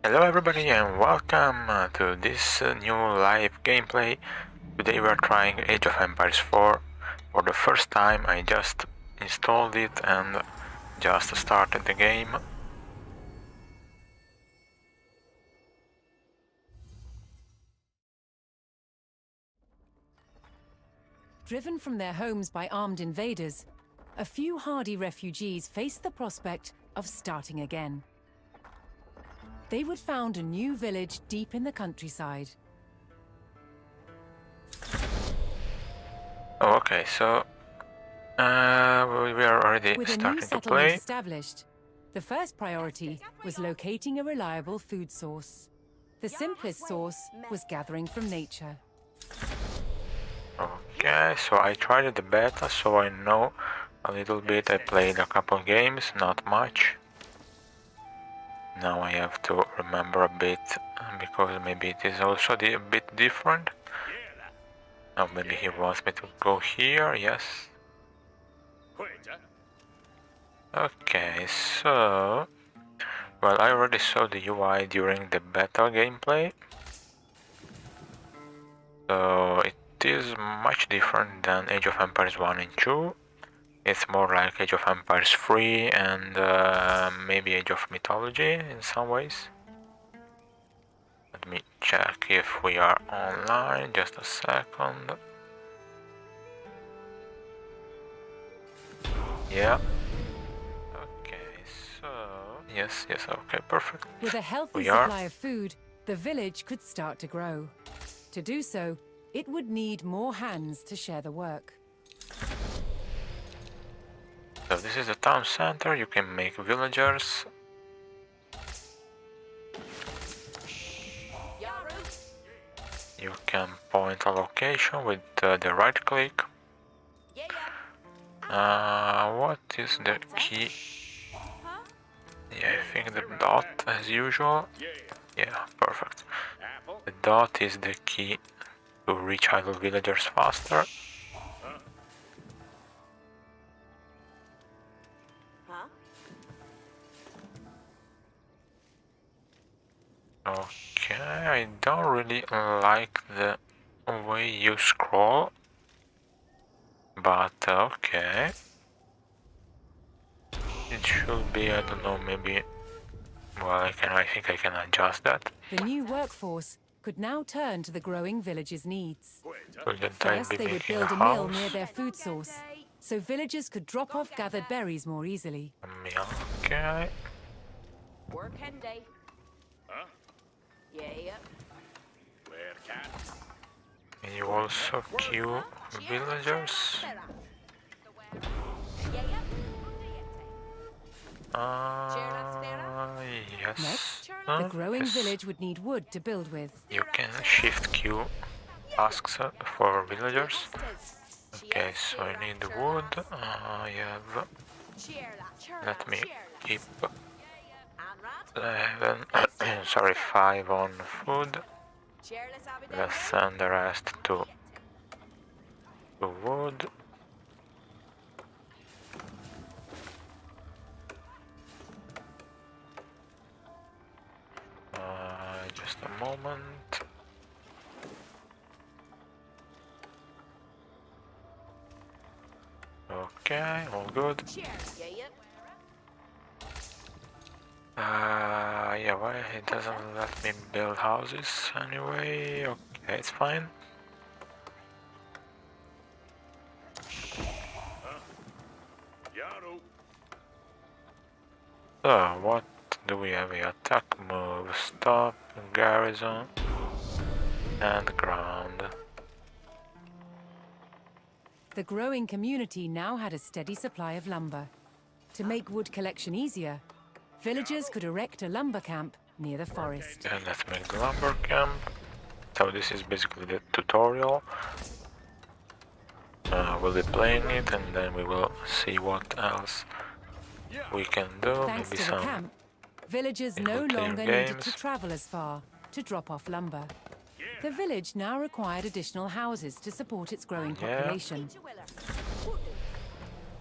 Hello everybody and welcome to this new live gameplay. Today we are trying Age of Empires 4 for the first time. I just installed it and just started the game. Driven from their homes by armed invaders, a few hardy refugees faced the prospect of starting again. They would found a new village deep in the countryside. Oh, okay, so we are already With a new starting to settlement play. established, the first priority was locating a reliable food source. The simplest source was gathering from nature. Okay, so I tried the beta, so I know a little bit. I played a couple games, not much. Now I have to remember a bit, because maybe it is also a bit different. Oh, maybe he wants me to go here, yes. Okay, so... Well, I already saw the UI during the beta gameplay. So it is much different than Age of Empires 1 and 2. It's more like Age of Empires 3 and maybe Age of Mythology in some ways. Let me check if we are online, just a second. Yeah. Okay, so... Yes, okay, perfect. With a healthy We are. supply of food, the village could start to grow. To do so, it would need more hands to share the work. So this is the town center, you can make villagers. You can point a location with the right click. What is the key? Yeah, I think the dot as usual. Yeah, perfect. The dot is the key to reach idle villagers faster. Okay, I don't really like the way you scroll, but okay. It should be, I don't know, maybe... Well, I think I can adjust that. The new workforce could now turn to the growing village's needs. Will the First, be they would making build a a mill house? near their food source, so villagers could drop off gathered berries more easily. A mill, okay. Working day. Huh? Yeah. Where can? Can you also queue villagers? Yes. Next, Huh? the growing Yes. village would need wood to build with. You can shift queue tasks for villagers. Okay, so I need wood. I have... Let me keep 11, sorry, 5 on food. Let's send the rest to wood. Just a moment. Okay, all good. Yeah, why it doesn't let me build houses anyway? Okay, it's fine. So, what do we have here? Attack, move, stop, garrison, and ground. The growing community now had a steady supply of lumber. To make wood collection easier, villagers could erect a lumber camp near the forest. And let's make the lumber camp. So this is basically the tutorial. We'll be playing it and then we will see what else we can do. Thanks Maybe to the some camp, villagers no single-player longer needed games. to travel as far to drop off lumber. The village now required additional houses to support its growing Yeah. population.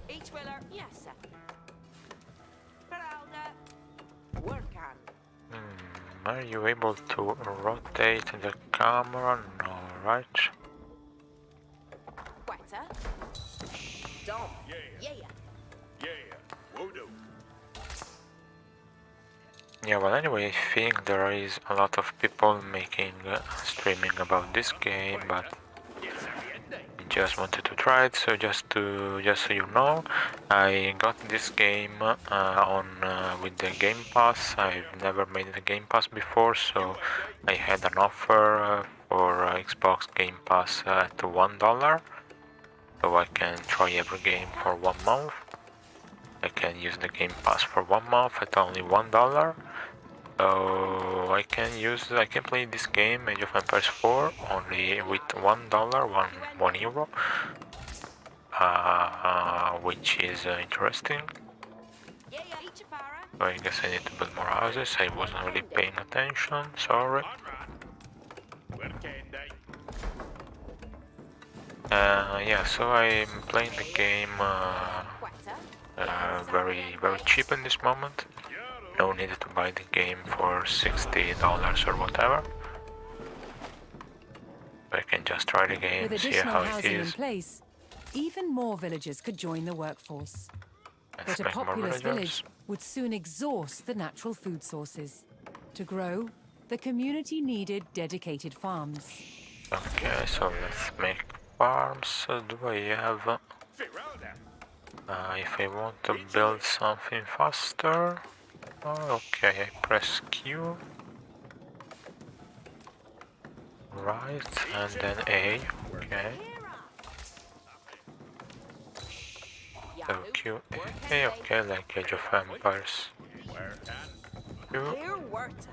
Each willer, yes, sir. Work on. Are you able to rotate the camera? No, right? Quetta. Dom. Yeah. Yeah. Yeah. Whoa-do. Yeah, well anyway, I think there is a lot of people making streaming about this game, but Yes, Ariende. I just wanted to try it. So just so you know, I got this game on with the Game Pass. I've never made the Game Pass before, so I had an offer for Xbox Game Pass at $1, so I can try every game for 1 month. I can use the Game Pass for 1 month at only $1. So I can play this game, Age of Empires 4, only with $1, one euro, which is interesting. Yeah. Ichipara. So I guess I need to build more houses. I wasn't really paying attention. Sorry. Conrad. Where can they? Yeah, so I'm playing the game Quetta. very cheap in this moment. No need to buy the game for $60 or whatever. I can just try the game, With see additional how it housing in is. place, even more villagers could join the workforce. Let's But a make more populous villagers. village would soon exhaust the natural food sources. To grow, the community needed dedicated farms. Okay, so let's make farms. Do I have... Firalda. if I want to build something faster... okay, I press Q. Right, and then A. Okay, so Q, A. Okay, like Age of Empires. Where can? Q, Here Werta.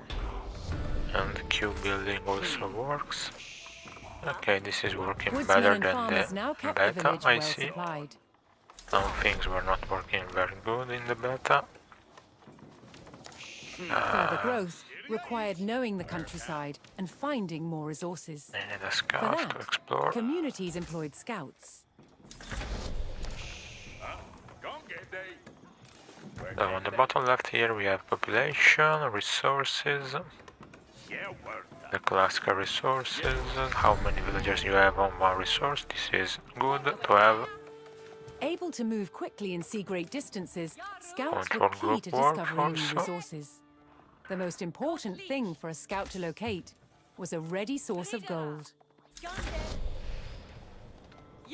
and Q building also works. Okay, this is working Woodsmen better and than farmers now the kept the beta, village I well see. supplied. Some things were not working very good in the beta. Further growth required knowing the countryside and finding more resources. I need a For scout to that, explore. communities employed scouts. Gone get they. Where So can on the they? bottom left here we have population, resources, Yeah, Werta. the classical resources, how many villagers you have on one resource. This is good to have. Able to move quickly and see great distances, scouts Control were key group to work discovering new also. resources. The most important thing for a scout to locate was a ready source of gold.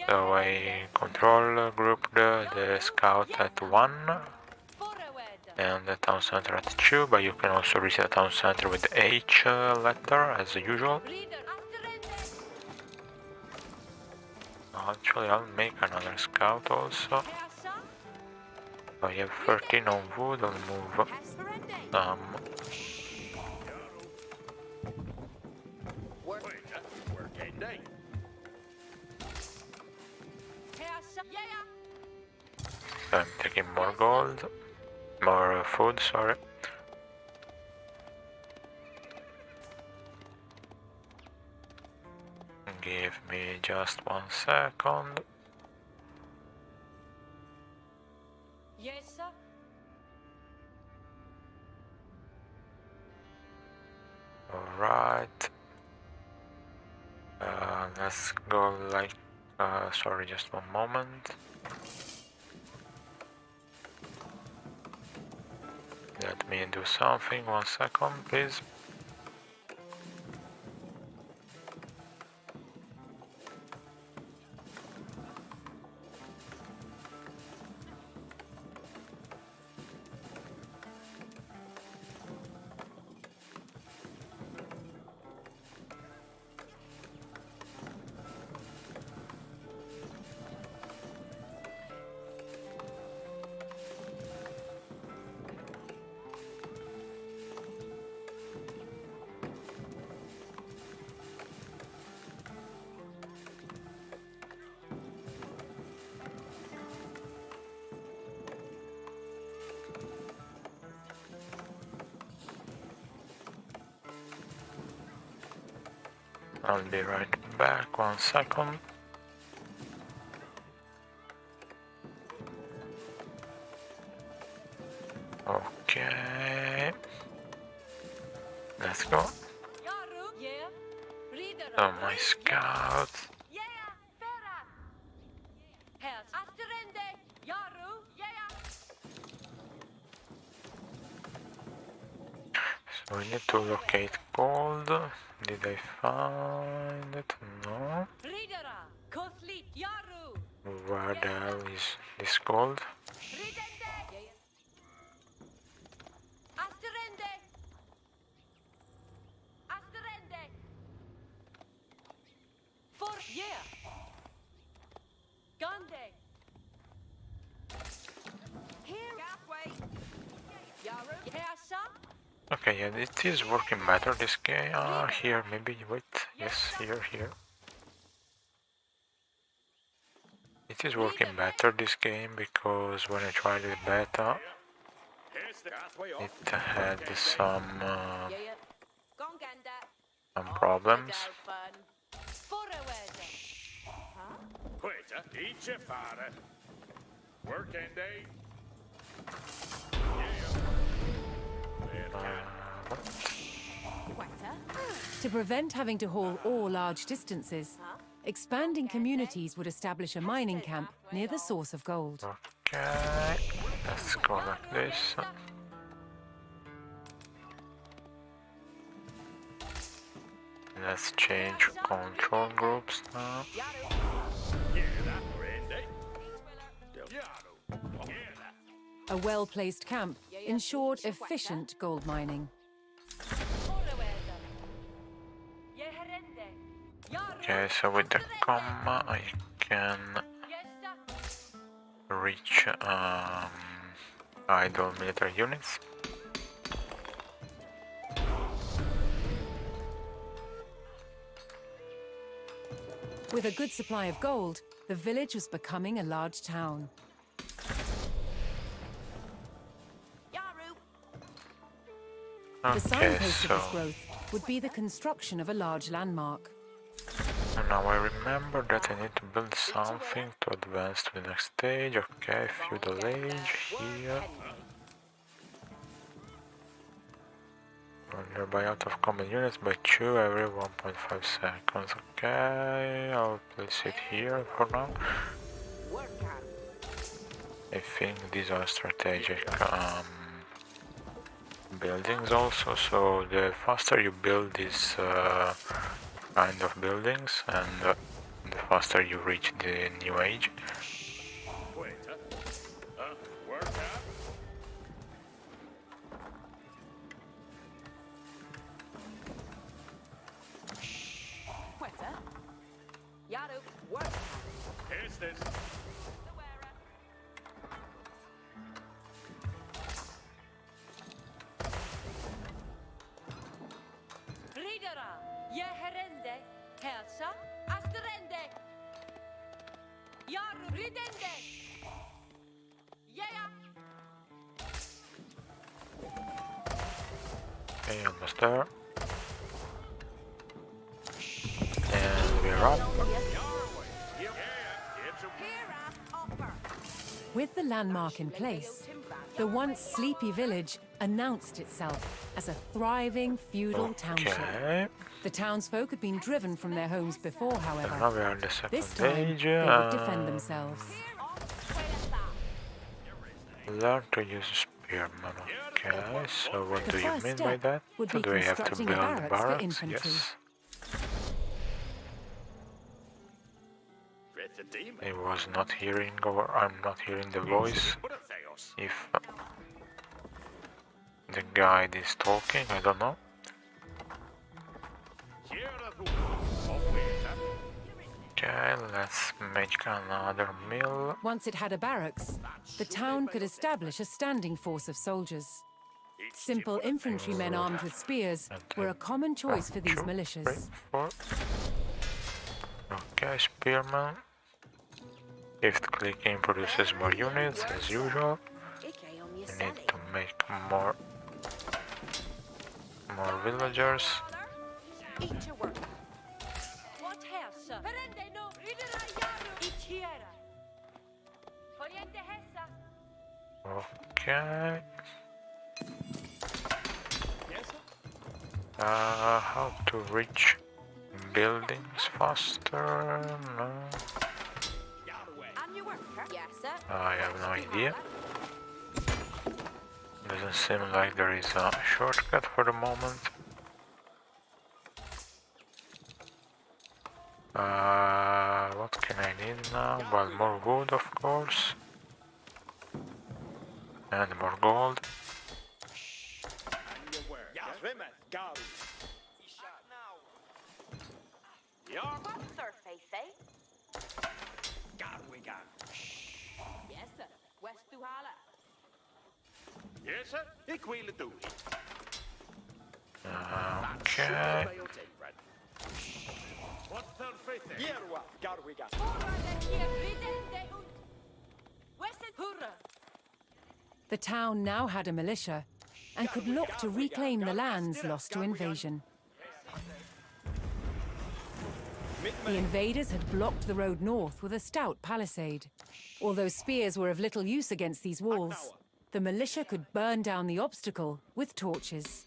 So I control group the scout at 1 and the town center at 2, but you can also reach the town center with the H letter as usual. Actually, I'll make another scout also. I have 13 on wood, I'll move some. Where can they? I'm taking more gold, more food, sorry. Give me just 1 second. Yes, sir. Alright. Let's go like... sorry, just 1 moment. Let me do something, 1 second, please. I'll be right back, 1 second. Okay. Let's go. Yaru. Yeah. Reader. Oh, my scout. Yeah. Fera. Has. Asterende. Yaru. Yeah. So we need to locate gold. Did I find it? No. Reader. Koslit. Yaru. Where the hell is this gold? Ridende. Yeah. Asterende. Asterende. For. Yeah. Gande. Here. Halfway. Yaru. Yeah, son. Okay, yeah, it is working better this game. Here, maybe, wait. Yes, here. It is working better this game because when I tried the beta, Here's the pathway off. it had some Yeah. Gonganda. problems. Forraway. Quita, eat your fire. Working day. To prevent having to haul ore large distances, expanding communities would establish a mining camp near the source of gold. Okay, let's go like this. Let's change control groups now. Yeah, that Randy. Yaru. Yeah, that. A well-placed camp ensured efficient gold mining. Okay, so with the comma I can reach idle military units. With a good supply of gold, the village was becoming a large town. The Okay, signpost of so this growth would be the construction of a large landmark. now I remember that I need to build something to advance to the next stage. Okay, feudal age here. Nearby out of common units by 2 every 1.5 seconds. Okay, I'll place it here for now. I think these are strategic buildings also, so the faster you build these kind of buildings and the faster you reach the new age. Quita. Work out. Yaru, work. Here's this. Ridera, Yeherende, Helsa, Asterende. Yaru, Ridende. Yeah. Okay, almost there. And we're up. With the landmark in place, the once sleepy village announced itself as a thriving feudal township. Okay, The townsfolk had been driven from their homes before, so now however. we are in the This second time, age. they would defend themselves. Learn to use spearman. Okay, so what The do you first mean by step that? would So be do I have to constructing build a barracks for barracks? infantry. Yes. Quita demon. I was not hearing, or I'm not hearing the voice. If the guide is talking, I don't know. Okay, let's make another mill. Once it had a barracks, the town could establish a standing force of soldiers. Simple infantrymen armed with spears were a common choice for these 1, 2, 3, militias. 4. Okay, spearman. Fifth clicking produces more units as usual. We need to make more villagers. Eat your work. What Helsa? Perende no, Ridera, Yaru, Ichiera. Oriente Hessa. Okay. How to reach buildings faster? No, On your work, yes, sir. I have no idea. Doesn't seem like there is a shortcut for the moment. What can I need now? Well, more wood, of course. And more gold. What's sir, Faith? Yes, sir. West Duhala. Yes, sir. Ik wil het doen. Okay. What's their faith? The town now had a militia and could look to reclaim the lands lost to invasion. The invaders had blocked the road north with a stout palisade. Although spears were of little use against these walls, the militia could burn down the obstacle with torches.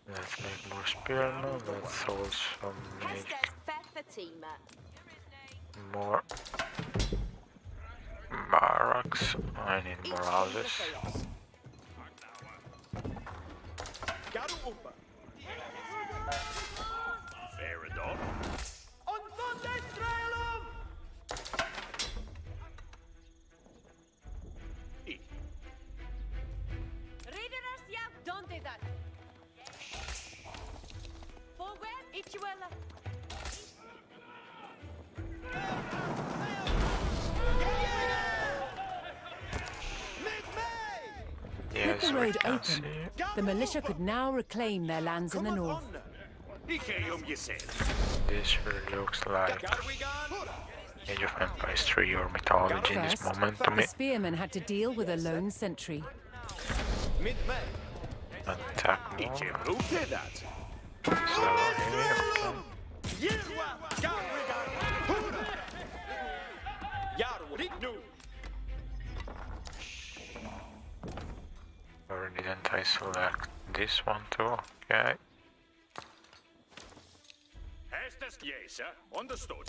Let's make more spearmen. Let's also make more barracks. I need more houses. Fair enough. With Yes, the we road can open, see. the militia could now reclaim their lands in the north. Ik ga om jezelf. This really looks like Age of Empires 3 or mythology in this First, moment to the me. spearmen had to deal with a lone sentry. Attack Ik more. gebruikte dat. So here, okay. Or didn't I select this one too? Okay. Hestes, yes, sir. Understood.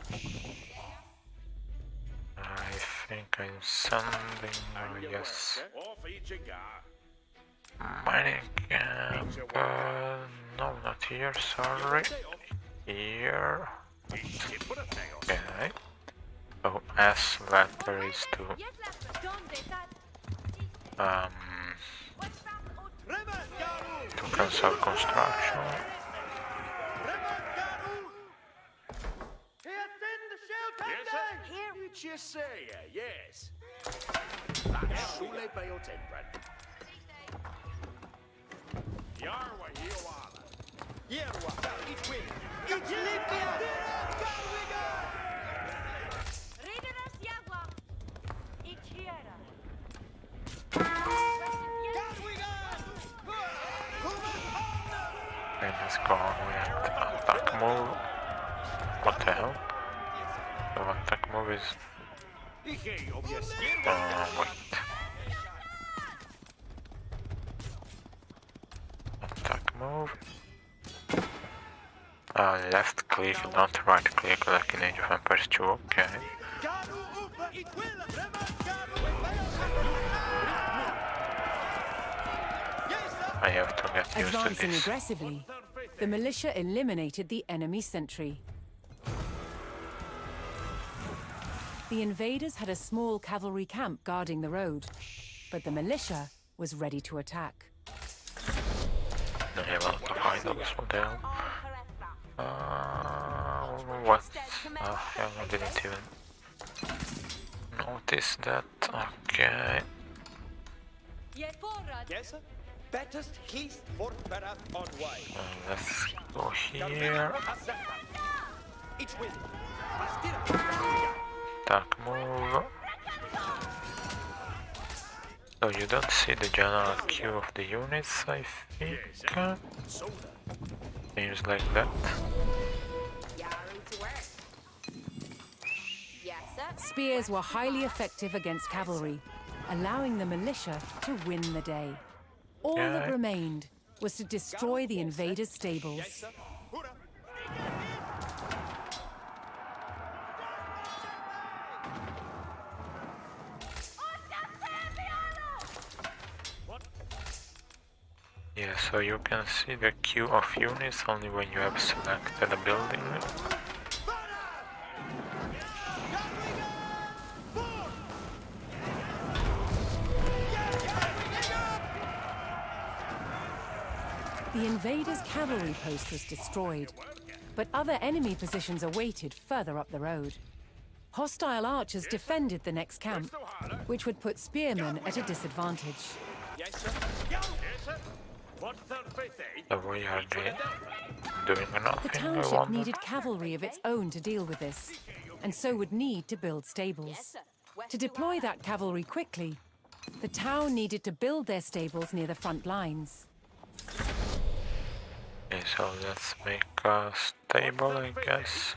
I think I'm sending, yes, Off each a guy. mining camp, no, not here, sorry, here, okay, so S letter is to, cancel construction, Yes, sir. Hear what you say, yes. That's Shule Bayotenbrand. Yarwa, Yoala. Yarwa, each win. Each and let's go with attack move, what the hell, so attack move is, wait, attack move, left click, not right click like in Age of Empires 2, okay. I have to get used to Advancing this. aggressively, the militia eliminated the enemy sentry. The invaders had a small cavalry camp guarding the road, but the militia was ready to attack. I have a lot of items, what the hell? What the hell, I didn't even notice that, okay. Yes, sir. Battest heast for Barat on way. Let's go here, Each win. attack move. So you don't see the general queue of the units, I think. Seems like that. Spears were highly effective against cavalry, allowing the militia to win the day. All that Okay. remained was to destroy the invaders' stables. Yes, sir. Hurrah. Yeah, so you can see the queue of units only when you have selected a building. The invaders' cavalry post was destroyed, but other enemy positions awaited further up the road. Hostile archers defended the next camp, which would put spearmen at a disadvantage. Yes, sir. Yes, sir. What's their faith, eh? So we are doing The nothing, I township wonder. needed cavalry of its own to deal with this, and so would need to build Yes, stables. sir. West To deploy that cavalry quickly, the town needed to build their stables near the front lines. Okay, so let's make a stable, I guess.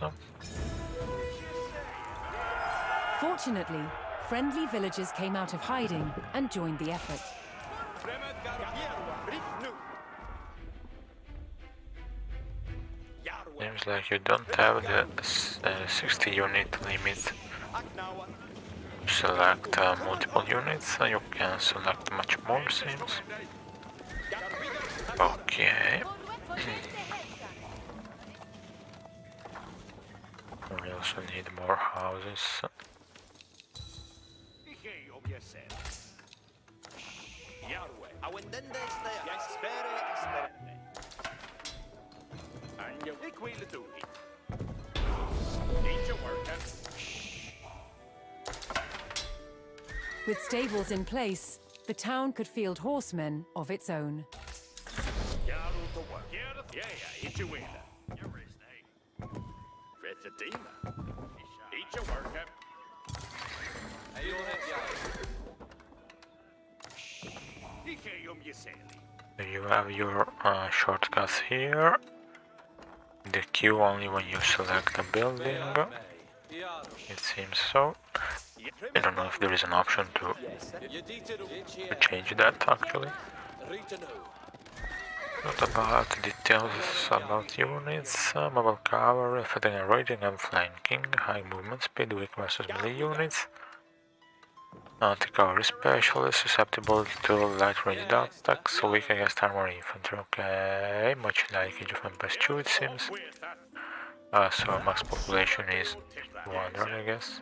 Fortunately, friendly villagers came out of hiding and joined the effort. Seems like you don't have the 60 unit limit. Select multiple units, you can select much more, seems. Okay. We also need more houses. With stables in place, the town could field horsemen of its own. You have your shortcuts here. The queue only when you select a building. It seems so. I don't know if there is an option to change that actually. What about details about units? Mobile cavalry, fighting and raiding and flanking, high movement speed, weak versus melee units. Anti-cavalry specialist, susceptible to light ranged attacks, weak against armor infantry. Okay, much like Age of Empires 2 it seems. So max population is 100, I guess.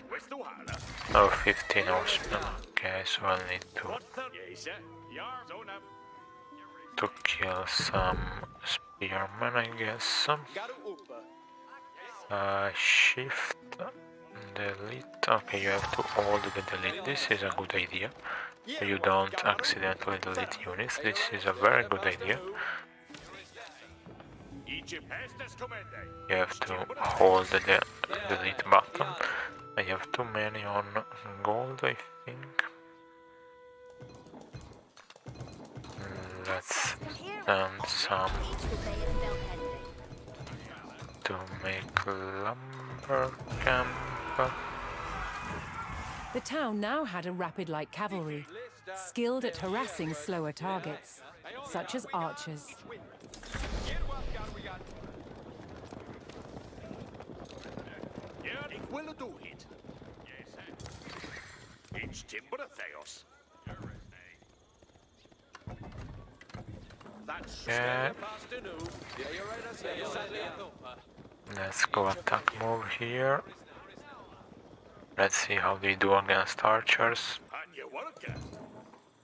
Oh, 15 horsemen. Okay, so I'll need to kill some spearmen, I guess. Shift, delete. Okay, you have to hold the delete. This is a good idea. You don't accidentally delete units. This is a very good idea. You have to hold the delete button. I have too many on gold, I think. Let's send some to make lumber camp. The town now had a rapid light cavalry, skilled at harassing slower targets, such as archers. Yeah. Let's go attack move here. Let's see how they do against archers.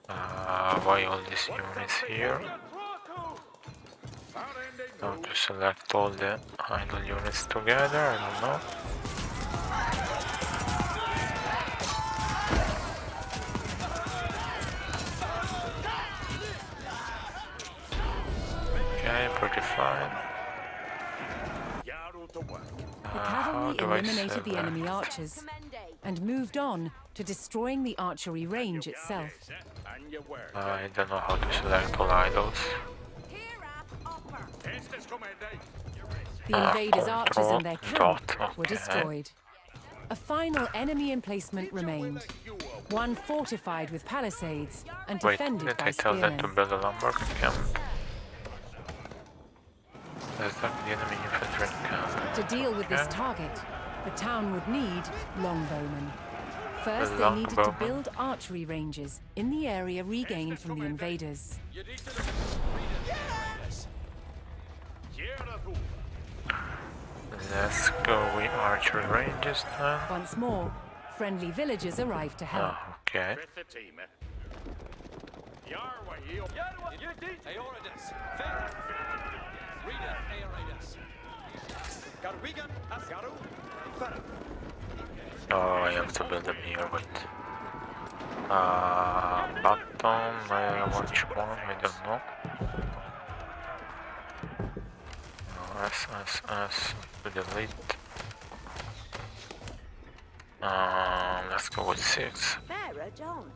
Why all these units here? How to select all the idle units together, I don't know. Okay, pretty fine. The cavalry eliminated the enemy archers and moved on to destroying the archery range itself. I don't know how to select all idols. The invaders' archers and their camp dot, were okay. destroyed. A final enemy emplacement remained. One fortified with palisades and Wait, defended did by I tell them to spearmen. build a lumber camp? Attack the enemy infantry camp. To deal with this Okay. target, the town would need longbowmen. First, The they needed to longbowmen. build archery ranges in the area regained from the invaders. Let's go with archery ranges then. Once more, friendly villagers arrived to help. Oh, okay. Garwigan, Asgaru, Farah. Oh, I have to build them here, wait. Bottom, which one? I don't know. S, to delete. Let's go with 6. Farah, John.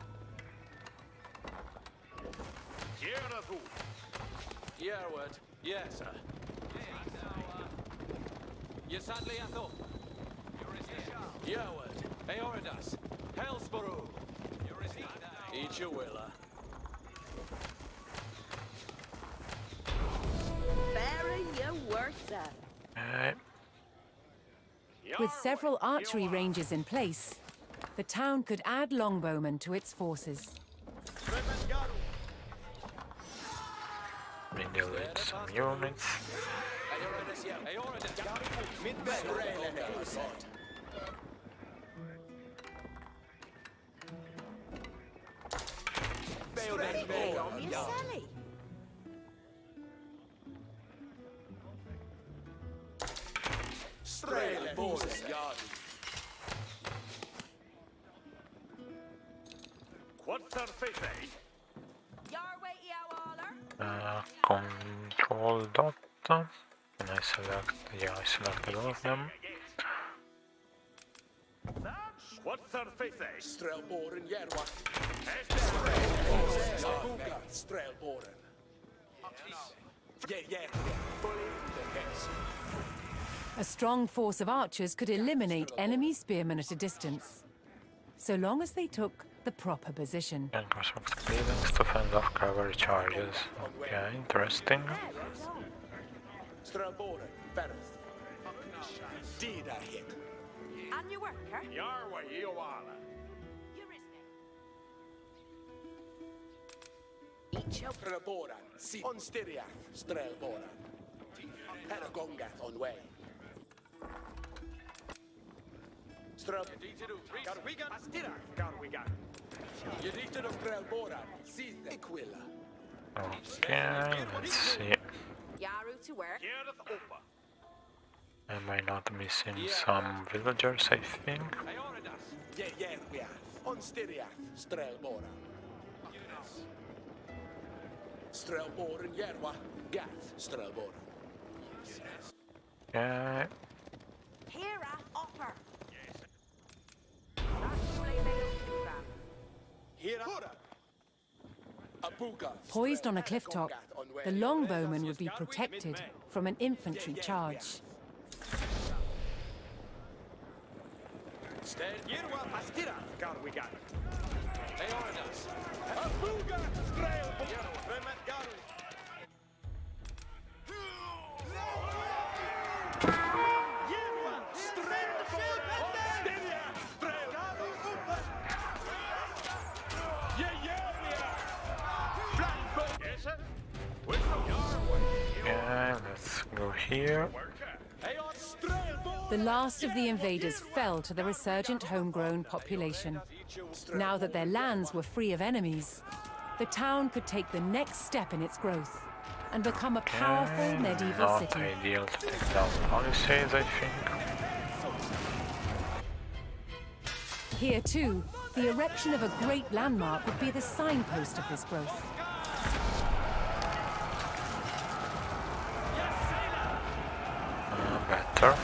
Yerwood, yes, sir. Yesadli Athol. Yerwood, Eoridas, Hellsborough. Eat your willa. Farah, you worth it. Okay. With several archery ranges in place, the town could add longbowmen to its forces. We delete some units. Sally. Control dot. And I select, yeah, I selected all of them. What's our face? Strelboren, Yerwa. Strelboren. A strong force of archers could eliminate enemy spearmen at a distance, so long as they took the proper position. And construct buildings to fend off cavalry charges. Okay, interesting. Strelboren, Ferris. Did I hit? And your worker? Yarwa Yoala. Each of Strelboren, si on Styriach, Strelboren. Paragongath on way. Garwigan, Astira, Garwigan. Yedita of Strelboren, si Equilla. Okay, let's see. Yaru to work. Gereth Opa. Am I not missing some villagers, I think? We are on Styriach, Strelboren. Strelboren, Yerwa, Gath, Strelboren. Okay, Hera, Upper. Here, Abuga. Poised on a cliff top, the longbowmen would be protected from an infantry charge. Yerwa, Astira, Garwigan. Eoridas. Abuga, Strelboren, Remet Garu. Yerwa, Strelboren, Astira, Strelboren. Yes, sir. Where's the Yarwa? okay, let's go here. The last of the invaders fell to the resurgent homegrown population. Now that their lands were free of enemies, the town could take the next step in its growth and become a powerful medieval Not city. ideal to take down palisades, I think. Here too, the erection of a great landmark would be the signpost of this growth. Better.